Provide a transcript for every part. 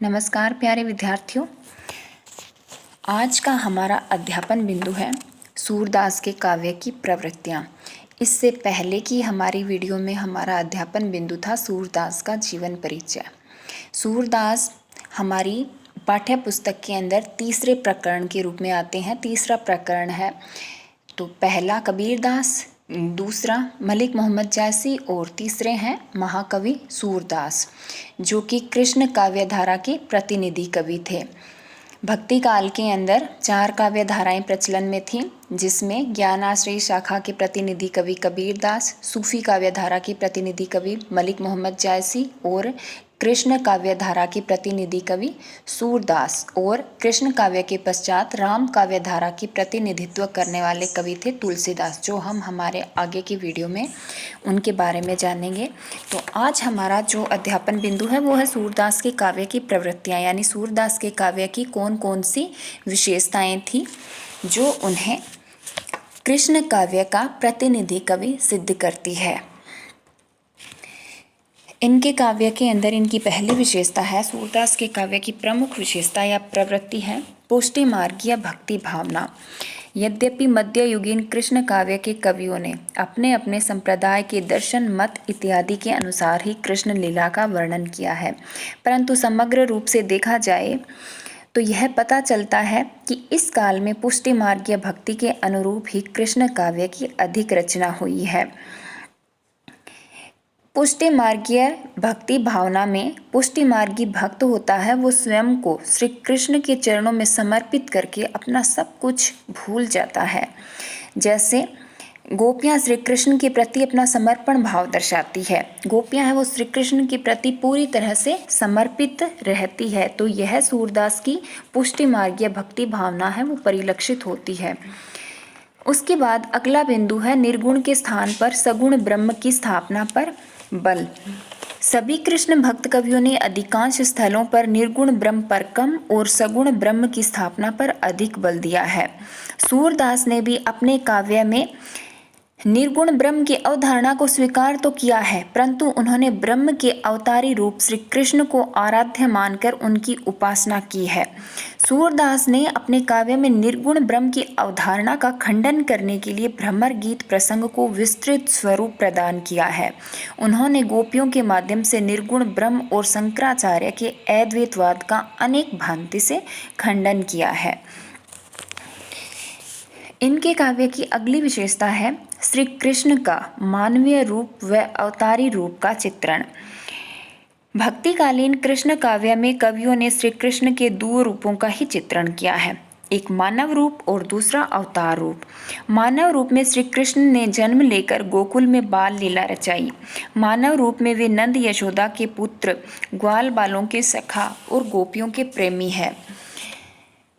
नमस्कार प्यारे विद्यार्थियों। आज का हमारा अध्यापन बिंदु है सूरदास के काव्य की प्रवृत्तियाँ। इससे पहले की हमारी वीडियो में हमारा अध्यापन बिंदु था सूरदास का जीवन परिचय। सूरदास हमारी पाठ्य पुस्तक के अंदर तीसरे प्रकरण के रूप में आते हैं। तीसरा प्रकरण है तो पहला कबीरदास, दूसरा मलिक मोहम्मद जायसी और तीसरे हैं महाकवि सूरदास, जो कि कृष्ण काव्य धारा के प्रतिनिधि कवि थे। भक्ति काल के अंदर 4 काव्य धाराएं प्रचलन में थीं, जिसमें ज्ञानाश्रयी शाखा के प्रतिनिधि कवि कबीरदास, सूफी काव्य धारा के प्रतिनिधि कवि मलिक मोहम्मद जायसी और कृष्ण काव्य धारा के प्रतिनिधि कवि सूरदास, और कृष्ण काव्य के पश्चात राम काव्य धारा की प्रतिनिधित्व करने वाले कवि थे तुलसीदास, जो हम हमारे आगे की वीडियो में उनके बारे में जानेंगे। तो आज हमारा जो अध्यापन बिंदु है वो है सूरदास के काव्य की प्रवृत्तियाँ, यानी सूरदास के काव्य की कौन कौन सी विशेषताएं थी जो उन्हें कृष्ण काव्य का प्रतिनिधि कवि सिद्ध करती है। इनके काव्य के अंदर इनकी पहली विशेषता है, सूरदास के काव्य की प्रमुख विशेषता या प्रवृत्ति है पुष्टि मार्गीय भक्ति भावना। यद्यपि मध्ययुगीन कृष्ण काव्य के कवियों ने अपने अपने संप्रदाय के दर्शन, मत इत्यादि के अनुसार ही कृष्ण लीला का वर्णन किया है, परंतु समग्र रूप से देखा जाए तो यह पता चलता है कि इस काल में पुष्टि मार्गीय भक्ति के अनुरूप ही कृष्ण काव्य की अधिक रचना हुई है। पुष्टि मार्गीय भक्ति भावना में पुष्टि मार्गी भक्त होता है वो स्वयं को श्री कृष्ण के चरणों में समर्पित करके अपना सब कुछ भूल जाता है। जैसे गोपियाँ श्री कृष्ण के प्रति अपना समर्पण भाव दर्शाती है, गोपियाँ हैं वो श्री कृष्ण के प्रति पूरी तरह से समर्पित रहती है, तो यह सूरदास की पुष्टि मार्गीय भक्ति भावना है वो परिलक्षित होती है। उसके बाद अगला बिंदु है निर्गुण के स्थान पर सगुण ब्रह्म की स्थापना पर बल। सभी कृष्ण भक्त कवियों ने अधिकांश स्थलों पर निर्गुण ब्रह्म पर कम और सगुण ब्रह्म की स्थापना पर अधिक बल दिया है। सूरदास ने भी अपने काव्य में निर्गुण ब्रह्म की अवधारणा को स्वीकार तो किया है, परंतु उन्होंने ब्रह्म के अवतारी रूप श्री कृष्ण को आराध्य मानकर उनकी उपासना की है। सूरदास ने अपने काव्य में निर्गुण ब्रह्म की अवधारणा का खंडन करने के लिए भ्रमर गीत प्रसंग को विस्तृत स्वरूप प्रदान किया है। उन्होंने गोपियों के माध्यम से निर्गुण ब्रह्म और शंकराचार्य के अद्वैतवाद का अनेक भांति से खंडन किया है। इनके काव्य की अगली विशेषता है श्री कृष्ण का मानवीय रूप व अवतारी रूप का चित्रण। भक्तिकालीन कृष्ण काव्य में कवियों ने श्री कृष्ण के 2 रूपों का ही चित्रण किया है, एक मानव रूप और दूसरा अवतार रूप। मानव रूप में श्री कृष्ण ने जन्म लेकर गोकुल में बाल लीला रचाई। मानव रूप में वे नंद यशोदा के पुत्र, ग्वाल बालों के सखा और गोपियों के प्रेमी है।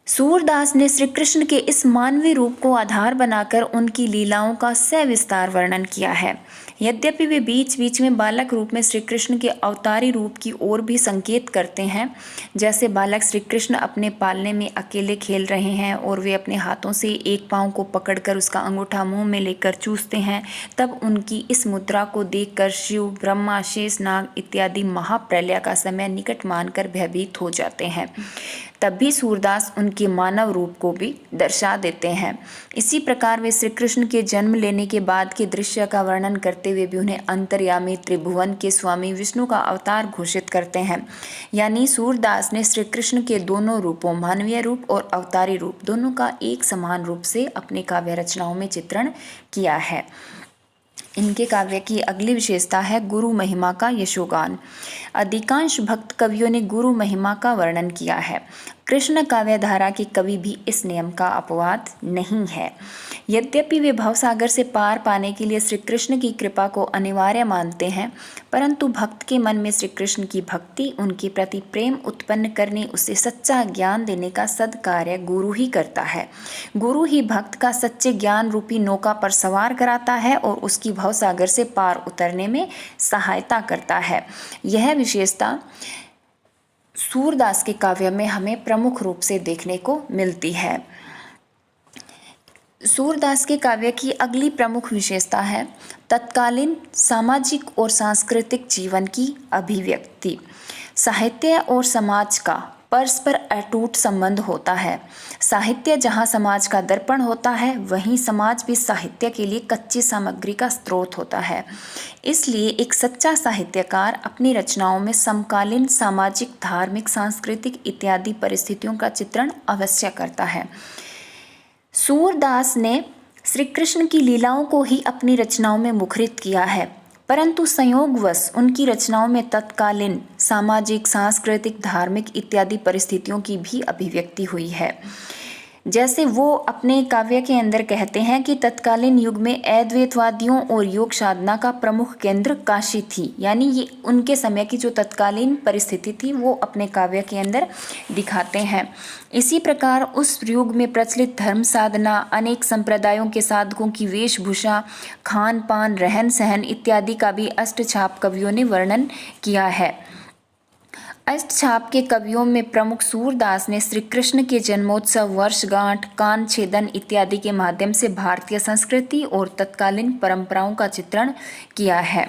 सूरदास ने श्री कृष्ण के इस मानवीय रूप को आधार बनाकर उनकी लीलाओं का सविस्तार वर्णन किया है। यद्यपि वे बीच बीच में बालक रूप में श्री कृष्ण के अवतारी रूप की ओर भी संकेत करते हैं, जैसे बालक श्री कृष्ण अपने पालने में अकेले खेल रहे हैं और वे अपने हाथों से एक पाँव को पकड़कर उसका अंगूठा मुंह में लेकर चूसते हैं, तब उनकी इस मुद्रा को देखकर शिव, ब्रह्मा, शेष नाग इत्यादि महाप्रलय का समय निकट मानकर भयभीत हो जाते हैं। तब भी सूरदास उनके मानव रूप को भी दर्शा देते हैं। इसी प्रकार वे श्री कृष्ण के जन्म लेने के बाद के दृश्य का वर्णन करते हुए भी उन्हें अंतर्यामी, त्रिभुवन के स्वामी, विष्णु का अवतार घोषित करते हैं। यानी सूरदास ने श्री कृष्ण के दोनों रूपों, मानवीय रूप और अवतारी रूप, दोनों का एक समान रूप से अपने काव्य रचनाओं में चित्रण किया है। इनके काव्य की अगली विशेषता है गुरु महिमा का यशोगान। अधिकांश भक्त कवियों ने गुरु महिमा का वर्णन किया है। कृष्ण काव्य धारा के कवि भी इस नियम का अपवाद नहीं है। यद्यपि वे भवसागर से पार पाने के लिए श्री कृष्ण की कृपा को अनिवार्य मानते हैं, परंतु भक्त के मन में श्री कृष्ण की भक्ति, उनके प्रति प्रेम उत्पन्न करने, उसे सच्चा ज्ञान देने का सद्कार्य गुरु ही करता है। गुरु ही भक्त का सच्चे ज्ञान रूपी नौका पर सवार कराता है और उसकी भवसागर से पार उतरने में सहायता करता है। यह विशेषता सूरदास के काव्य में हमें प्रमुख रूप से देखने को मिलती है। सूरदास के काव्य की अगली प्रमुख विशेषता है तत्कालीन सामाजिक और सांस्कृतिक जीवन की अभिव्यक्ति। साहित्य और समाज का परस्पर अटूट संबंध होता है। साहित्य जहाँ समाज का दर्पण होता है, वहीं समाज भी साहित्य के लिए कच्ची सामग्री का स्रोत होता है। इसलिए एक सच्चा साहित्यकार अपनी रचनाओं में समकालीन सामाजिक, धार्मिक, सांस्कृतिक इत्यादि परिस्थितियों का चित्रण अवश्य करता है। सूरदास ने श्री कृष्ण की लीलाओं को ही अपनी रचनाओं में मुखरित किया है, परंतु संयोगवश उनकी रचनाओं में तत्कालीन सामाजिक, सांस्कृतिक, धार्मिक इत्यादि परिस्थितियों की भी अभिव्यक्ति हुई है। जैसे वो अपने काव्य के अंदर कहते हैं कि तत्कालीन युग में अद्वैतवादियों और योग साधना का प्रमुख केंद्र काशी थी, यानी ये उनके समय की जो तत्कालीन परिस्थिति थी वो अपने काव्य के अंदर दिखाते हैं। इसी प्रकार उस युग में प्रचलित धर्म साधना, अनेक संप्रदायों के साधकों की वेशभूषा, खान पान, रहन सहन इत्यादि का भी अष्टछाप कवियों ने वर्णन किया है। अष्टछाप के कवियों में प्रमुख सूरदास ने श्री कृष्ण के जन्मोत्सव, वर्षगांठ, कान छेदन इत्यादि के माध्यम से भारतीय संस्कृति और तत्कालीन परंपराओं का चित्रण किया है।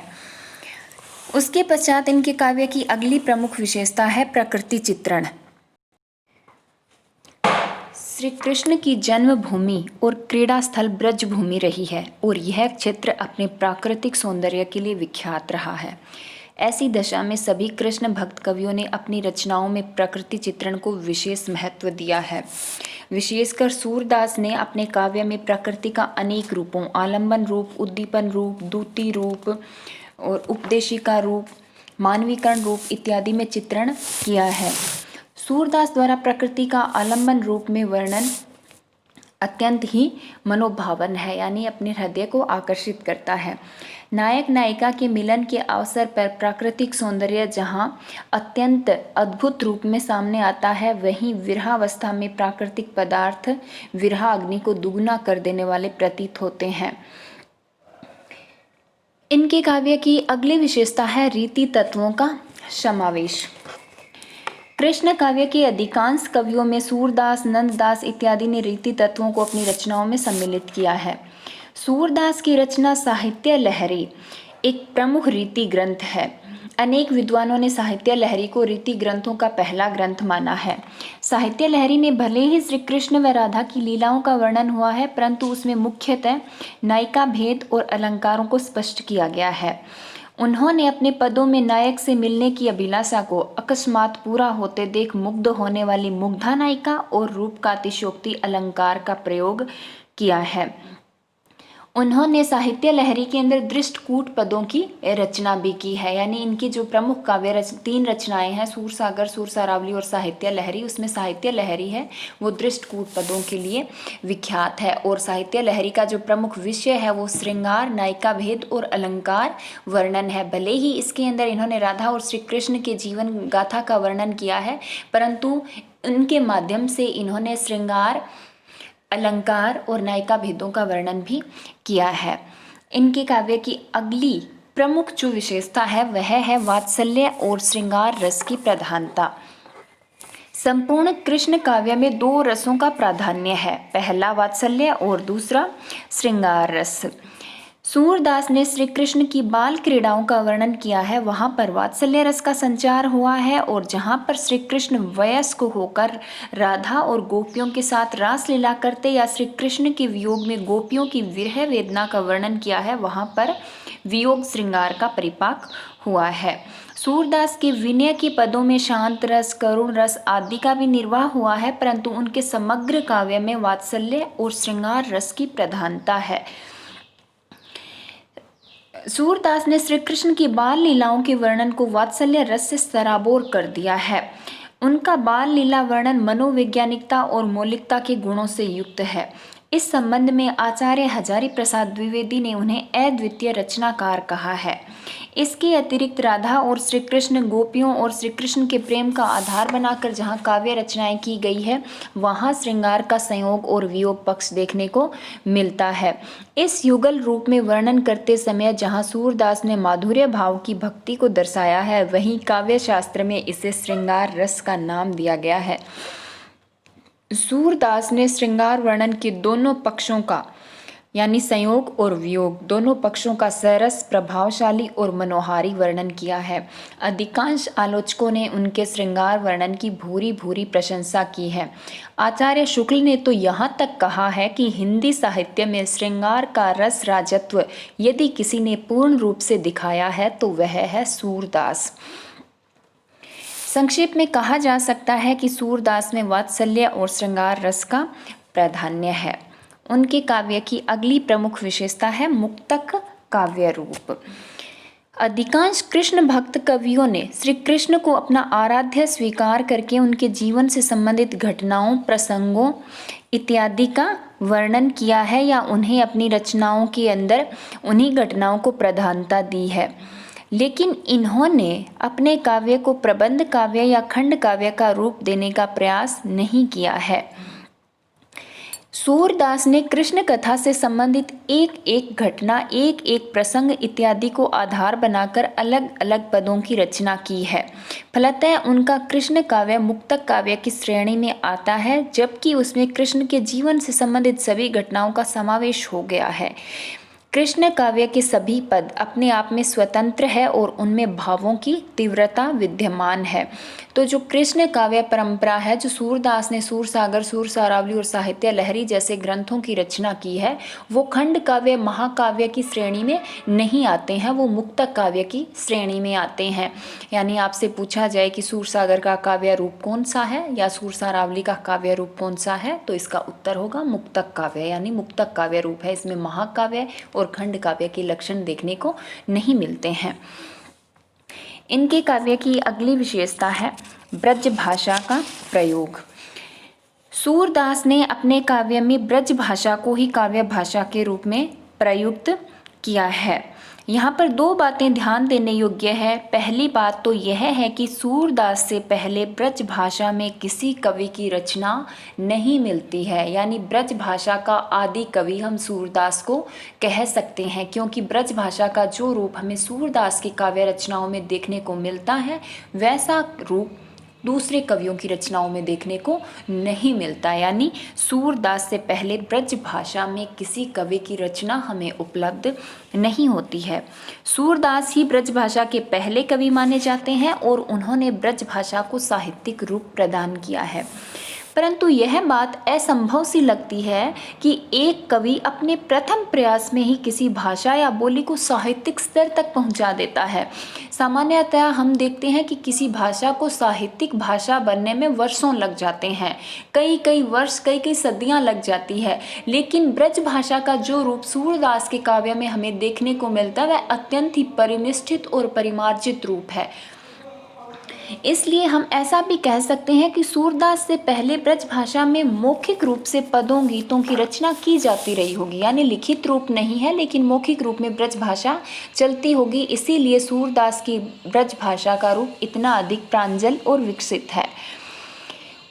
उसके पश्चात इनके काव्य की अगली प्रमुख विशेषता है प्रकृति चित्रण। श्री कृष्ण की जन्मभूमि और क्रीड़ा स्थल ब्रजभूमि रही है और यह क्षेत्र अपने प्राकृतिक सौंदर्य के लिए विख्यात रहा है। ऐसी दशा में सभी कृष्ण भक्त कवियों ने अपनी रचनाओं में प्रकृति चित्रण को विशेष महत्व दिया है। विशेषकर सूरदास ने अपने काव्य में प्रकृति का अनेक रूपों, आलंबन रूप, उद्दीपन रूप, दूती रूप और उपदेशिका रूप, मानवीकरण रूप इत्यादि में चित्रण किया है। सूरदास द्वारा प्रकृति का आलंबन रूप में वर्णन अत्यंत ही मनोभावन है, यानी अपने हृदय को आकर्षित करता है। नायक नायिका के मिलन के अवसर पर प्राकृतिक सौंदर्य जहाँ अत्यंत अद्भुत रूप में सामने आता है, वहीं विरहावस्था में प्राकृतिक पदार्थ विरह अग्नि को दुगुना कर देने वाले प्रतीत होते हैं। इनके काव्य की अगली विशेषता है रीति तत्वों का समावेश। कृष्ण काव्य के अधिकांश कवियों में सूरदास, नंददास इत्यादि ने रीति तत्वों को अपनी रचनाओं में सम्मिलित किया है। सूरदास की रचना साहित्य लहरी एक प्रमुख रीति ग्रंथ है। अनेक विद्वानों ने साहित्य लहरी को रीति ग्रंथों का पहला ग्रंथ माना है। साहित्य लहरी में भले ही श्री कृष्ण व राधा की लीलाओं का वर्णन हुआ है, परंतु उसमें मुख्यतः नायिका भेद और अलंकारों को स्पष्ट किया गया है। उन्होंने अपने पदों में नायक से मिलने की अभिलाषा को अकस्मात पूरा होते देख मुग्ध होने वाली मुग्धा नायिका और रूप का अतिशयोक्ति अलंकार का प्रयोग किया है। उन्होंने साहित्य लहरी के अंदर दृष्टकूट पदों की रचना भी की है, यानी इनकी जो प्रमुख काव्य तीन रचनाएं हैं, सूरसागर, सूरसारावली और साहित्य लहरी, उसमें साहित्य लहरी है वो दृष्टकूट पदों के लिए विख्यात है। और साहित्य लहरी का जो प्रमुख विषय है वो श्रृंगार, नायिका भेद और अलंकार वर्णन है। भले ही इसके अंदर इन्होंने राधा और श्री कृष्ण के जीवन गाथा का वर्णन किया है, परंतु उनके माध्यम से इन्होंने श्रृंगार, अलंकार और नायिका भेदों का वर्णन भी किया है। इनके काव्य की अगली प्रमुख जो विशेषता है वह है वात्सल्य और श्रृंगार रस की प्रधानता। संपूर्ण कृष्ण काव्य में दो रसों का प्राधान्य है, पहला वात्सल्य और दूसरा श्रृंगार रस। सूरदास ने श्री कृष्ण की बाल क्रीड़ाओं का वर्णन किया है, वहाँ पर वात्सल्य रस का संचार हुआ है, और जहाँ पर श्री कृष्ण वयस्क होकर राधा और गोपियों के साथ रास लीला करते या श्री कृष्ण के वियोग में गोपियों की विरह वेदना का वर्णन किया है, वहाँ पर वियोग श्रृंगार का परिपाक हुआ है। सूरदास के विनय के पदों में शांत रस, करुण रस आदि का भी निर्वाह हुआ है, परंतु उनके समग्र काव्य में वात्सल्य और श्रृंगार रस की प्रधानता है। सूरदास ने श्री कृष्ण की बाल लीलाओं के वर्णन को वात्सल्य रस से सराबोर कर दिया है। उनका बाल लीला वर्णन मनोवैज्ञानिकता और मौलिकता के गुणों से युक्त है। इस संबंध में आचार्य हजारी प्रसाद द्विवेदी ने उन्हें अद्वितीय रचनाकार कहा है। इसके अतिरिक्त राधा और श्री कृष्ण, गोपियों और श्री कृष्ण के प्रेम का आधार बनाकर जहाँ काव्य रचनाएं की गई है, वहाँ श्रृंगार का संयोग और वियोग पक्ष देखने को मिलता है। इस युगल रूप में वर्णन करते समय जहाँ सूरदास ने माधुर्य भाव की भक्ति को दर्शाया है, वहीं काव्य शास्त्र में इसे श्रृंगार रस का नाम दिया गया है। सूरदास ने श्रृंगार वर्णन के दोनों पक्षों का यानी संयोग और वियोग दोनों पक्षों का सरस, प्रभावशाली और मनोहारी वर्णन किया है। अधिकांश आलोचकों ने उनके श्रृंगार वर्णन की भूरी भूरी प्रशंसा की है। आचार्य शुक्ल ने तो यहाँ तक कहा है कि हिंदी साहित्य में श्रृंगार का रस राजत्व यदि किसी ने पूर्ण रूप से दिखाया है तो वह है सूरदास। संक्षेप में कहा जा सकता है कि सूरदास में वात्सल्य और श्रृंगार रस का प्राधान्य है। उनके काव्य की अगली प्रमुख विशेषता है मुक्तक काव्य रूप। अधिकांश कृष्ण भक्त कवियों ने श्री कृष्ण को अपना आराध्य स्वीकार करके उनके जीवन से संबंधित घटनाओं, प्रसंगों इत्यादि का वर्णन किया है या उन्हें अपनी रचनाओं के अंदर उन्हीं घटनाओं को प्रधानता दी है। लेकिन इन्होंने अपने काव्य को प्रबंध काव्य या खंड काव्य का रूप देने का प्रयास नहीं किया है। सूरदास ने कृष्ण कथा से संबंधित एक एक घटना, एक एक प्रसंग इत्यादि को आधार बनाकर अलग अलग पदों की रचना की है। फलतः उनका कृष्ण काव्य मुक्तक काव्य की श्रेणी में आता है, जबकि उसमें कृष्ण के जीवन से संबंधित सभी घटनाओं का समावेश हो गया है। कृष्ण काव्य के सभी पद अपने आप में स्वतंत्र है और उनमें भावों की तीव्रता विद्यमान है। तो जो कृष्ण काव्य परंपरा है, जो सूरदास ने सूरसागर, सूरसारावली और साहित्य लहरी जैसे ग्रंथों की रचना की है, वो खंड काव्य, महाकाव्य की श्रेणी में नहीं आते हैं, वो मुक्तक काव्य की श्रेणी में आते हैं। यानी आपसे पूछा जाए कि सूरसागर का काव्य रूप कौन सा है या सूरसारावली का काव्य रूप कौन सा है, तो इसका उत्तर होगा मुक्तक काव्य, यानी मुक्तक काव्य रूप है। इसमें महाकाव्य और खंड काव्य के लक्षण देखने को नहीं मिलते हैं। इनके काव्य की अगली विशेषता है ब्रज भाषा का प्रयोग। सूरदास ने अपने काव्य में ब्रज भाषा को ही काव्य भाषा के रूप में प्रयुक्त किया है। यहाँ पर दो बातें ध्यान देने योग्य है। पहली बात तो यह है कि सूरदास से पहले ब्रज भाषा में किसी कवि की रचना नहीं मिलती है, यानी ब्रज भाषा का आदि कवि हम सूरदास को कह सकते हैं, क्योंकि ब्रज भाषा का जो रूप हमें सूरदास की काव्य रचनाओं में देखने को मिलता है, वैसा रूप दूसरे कवियों की रचनाओं में देखने को नहीं मिलता। यानी सूरदास से पहले ब्रज भाषा में किसी कवि की रचना हमें उपलब्ध नहीं होती है। सूरदास ही ब्रज भाषा के पहले कवि माने जाते हैं और उन्होंने ब्रज भाषा को साहित्यिक रूप प्रदान किया है। परंतु यह बात असंभव सी लगती है कि एक कवि अपने प्रथम प्रयास में ही किसी भाषा या बोली को साहित्यिक स्तर तक पहुंचा देता है। सामान्यतः हम देखते हैं कि किसी भाषा को साहित्यिक भाषा बनने में वर्षों लग जाते हैं, कई वर्ष, कई सदियां लग जाती है। लेकिन ब्रज भाषा का जो रूप सूरदास के काव्य में हमें देखने को मिलता है, वह अत्यंत ही परिनिष्ठित और परिमार्जित रूप है। इसलिए हम ऐसा भी कह सकते हैं कि सूरदास से पहले ब्रज भाषा में मौखिक रूप से पदों, गीतों की रचना की जाती रही होगी, यानी लिखित रूप नहीं है लेकिन मौखिक रूप में ब्रज भाषा चलती होगी। इसीलिए सूरदास की ब्रज भाषा का रूप इतना अधिक प्रांजल और विकसित है।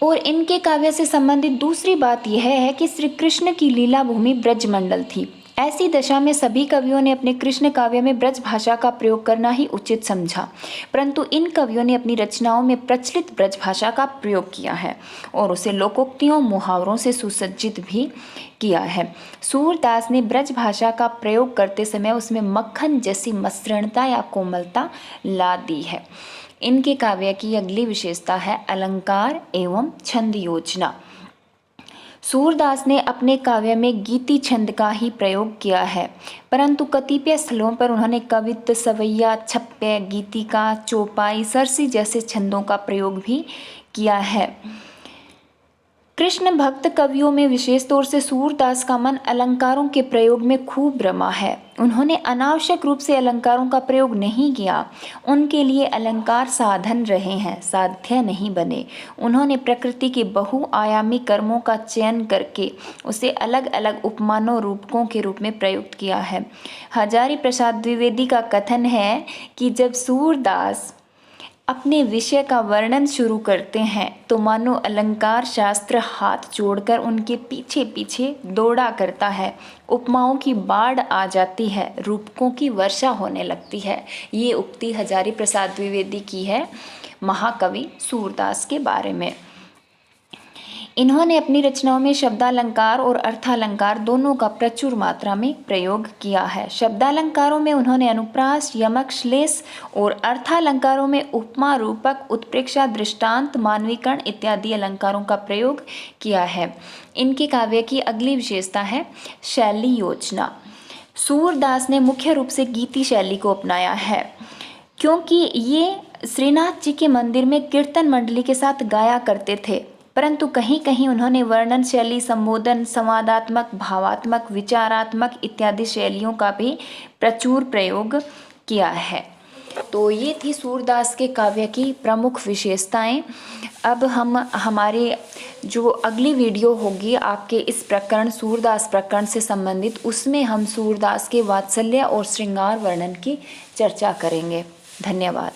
और इनके काव्य से संबंधित दूसरी बात यह है कि श्री कृष्ण की लीला भूमि ब्रजमंडल थी। ऐसी दशा में सभी कवियों ने अपने कृष्ण काव्य में ब्रज भाषा का प्रयोग करना ही उचित समझा, परंतु इन कवियों ने अपनी रचनाओं में प्रचलित ब्रज भाषा का प्रयोग किया है और उसे लोकोक्तियों, मुहावरों से सुसज्जित भी किया है। सूरदास ने ब्रज भाषा का प्रयोग करते समय उसमें मक्खन जैसी मसृणता या कोमलता ला दी है। इनके काव्य की अगली विशेषता है अलंकार एवं छंद योजना। सूरदास ने अपने काव्य में गीति छंद का ही प्रयोग किया है, परंतु कतिपय स्थलों पर उन्होंने कवित्त, सवैया, छप्पय, गीतिका, चौपाई, सरसी जैसे छंदों का प्रयोग भी किया है। कृष्ण भक्त कवियों में विशेष तौर से सूरदास का मन अलंकारों के प्रयोग में खूब रमा है। उन्होंने अनावश्यक रूप से अलंकारों का प्रयोग नहीं किया। उनके लिए अलंकार साधन रहे हैं, साध्य नहीं बने। उन्होंने प्रकृति के बहुआयामी कर्मों का चयन करके उसे अलग अलग उपमानों, रूपकों के रूप में प्रयुक्त किया है। हजारी प्रसाद द्विवेदी का कथन है कि जब सूरदास अपने विषय का वर्णन शुरू करते हैं तो मानो अलंकार शास्त्र हाथ जोड़कर उनके पीछे पीछे दौड़ा करता है। उपमाओं की बाढ़ आ जाती है, रूपकों की वर्षा होने लगती है। ये उक्ति हजारी प्रसाद द्विवेदी की है महाकवि सूरदास के बारे में। इन्होंने अपनी रचनाओं में शब्दालंकार और अर्थालंकार दोनों का प्रचुर मात्रा में प्रयोग किया है। शब्दालंकारों में उन्होंने अनुप्रास, यमक, श्लेष और अर्थालंकारों में उपमा, रूपक, उत्प्रेक्षा, दृष्टांत, मानवीकरण इत्यादि अलंकारों का प्रयोग किया है। इनके काव्य की अगली विशेषता है शैली योजना। सूरदास ने मुख्य रूप से गीति शैली को अपनाया है, क्योंकि ये श्रीनाथ जी के मंदिर में कीर्तन मंडली के साथ गाया करते थे, परंतु कहीं कहीं उन्होंने वर्णन शैली, संबोधन, संवादात्मक, भावात्मक, विचारात्मक इत्यादि शैलियों का भी प्रचुर प्रयोग किया है। तो ये थी सूरदास के काव्य की प्रमुख विशेषताएं। अब हम हमारे जो अगली वीडियो होगी आपके इस प्रकरण सूरदास प्रकरण से संबंधित, उसमें हम सूरदास के वात्सल्य और श्रृंगार वर्णन की चर्चा करेंगे। धन्यवाद।